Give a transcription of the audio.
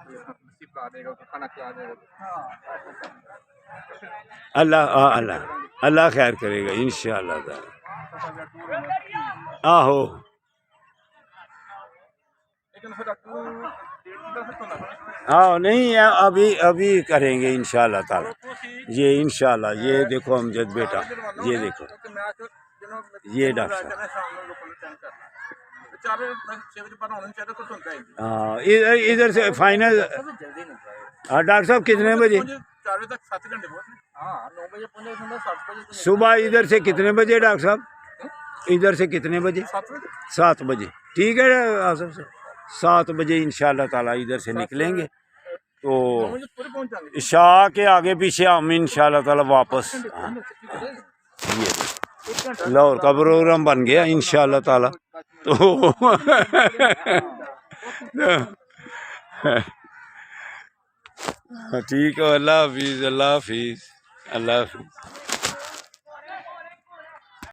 नसीब ला देगा, खाना खिला देगा। अल्लाह अल्लाह अल्लाह खैर करेगा इंशाअल्लाह ताला। आहो हाँ नहीं अभी अभी करेंगे इंशाअल्लाह ताला। ये इंशाअल्लाह ये देखो अमजद बेटा, ये देखो ये डॉक्टर हाँ इधर से फाइनल। हाँ डॉक्टर साहब कितने बजे? 4 बजे तक 7 घंटे बहुत है। हाँ 9 बजे पहुंचे, 7 बजे सुबह इधर से कितने बजे डॉक्टर साहब? इधर से कितने बजे? 7 बजे। 7 बजे ठीक है आसफ से 7 बजे इंशाअल्लाह ताला इधर से निकलेंगे तो शाह के आगे पीछे हम इंशाअल्लाह ताला वापस। ये लाहौर का प्रोग्राम बन गया इंशाअल्लाह ताला तो ठीक है। अल्लाह हाफिज़ अल्लाह हाफिज़ अल्लाह हाफिज़।